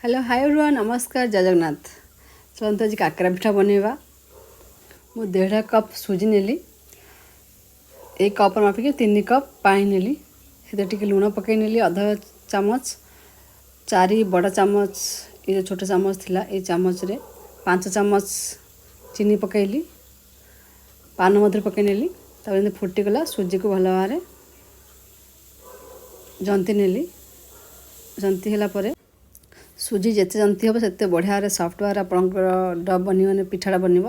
Hello hi everyone नमस्कार जय जगन्नाथ। चलते आज काकरा पिठा बनवा। मु 1.5 कप सुजी नेली। एक कप मापिक 3 कप पानी नेली। से लुण पकई नेली आधा चामच। 4 बड़ चामच ये जो छोट चामच थिला ये चामच रे 5 चामच चीनी पकईली। पान मधुर पकई नेली। तापर फुटीगला सुजी को भल भाव जंती नेली। जंती होला परे सुजी जिते जंती हम से बढ़िया सफ्ट भाव आपंकर डब बन पिठाटा बनब।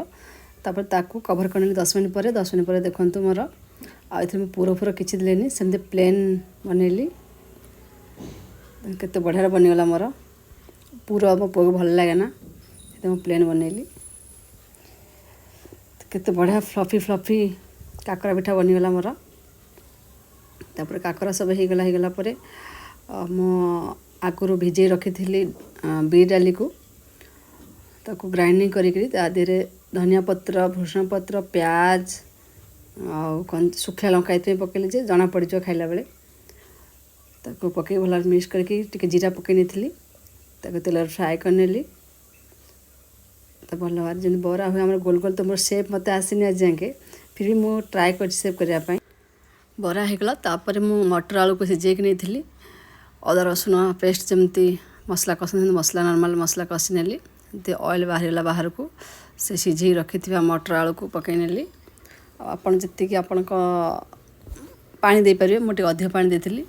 तापर ताकू कभर कर 10 मिनट पर 10 मिनट पर देखूँ मोर आउ पूर फूर किसी देनी सेमती प्लेन बनैली। केते बढ़िया बनीगला मोर पूरा मो पुआ को भल लगे ना से प्लेन बनैली। केते बढ़िया फ्लफी फ्लफी काकरा पिठा बनीगला मोर। तापर काकरा सब हो गला मो आगुरी भिजे रखी थी बीर डाली को ताको ग्राइंडिंग करी धनिया पत्र भृषण पत्र प्याज आ सुखा लंका ये पकईली जे जना पड़ खाइला बेले ताको पकई भल मिक्स करके जीरा पकई नी तेल फ्राए करनेली। तो भल भाव जमी बरा हुए आम गोल गोल तो मोर सेप मत आसनी आज जाके फिर भी मु ट्राए कर सेप करने बरा होगला। तापर मु मटर आलू को सिझेक नहीं अदा रसुण पेस्ट जमती मसला कषि मसला नॉर्मल मसला कषि नेली। ऑयल बाहरला बाहर को से सिझे रखी मटर आलू को पकई नेली। आपन जी आपण पानी दे पारे मुझे अधिक पानी देती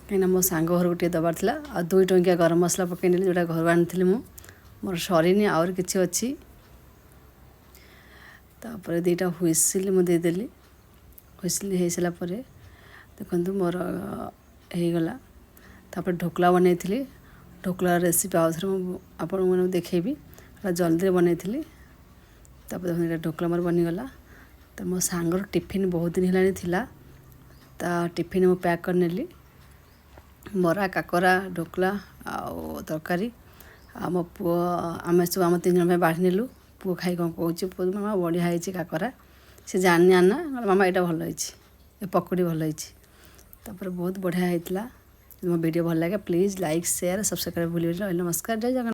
कहीं मो सांग घर को दबार था। आ 2 टंकिया गरम मसला पकई नेली जोटा घर आनी मोर सरीनी आउर किसी अच्छी। तापर 2टा हुइसिल मुझे देदेली। हुइसिल हो सारापर देखु मोर होगला। तापर ढोकला बनई ढोकला रेसिपी आउ थे आपण मैंने देखेबी जल्दी बनई। तापर ढोकला मोर बनीगला। तो मो सांगर टिफिन बहुत दिन है टिफिन मु पैक कर नेली बरा काकरा ढोकला आउ तरकारी आ मो पुओ आम सब आम 3 जन बाढ़ी नेलु। पुओ खाई कौन कौच पुओ मामा बढ़िया है काकरा से जानी आना मामा यहाँ भल है पकड़ी भल है। तापर बहुत बढ़िया होता। मो वीडियो भल लगे प्लीज़ लाइक शेयर सब्सक्राइब भूल। नमस्कार जय जगन्नाथ।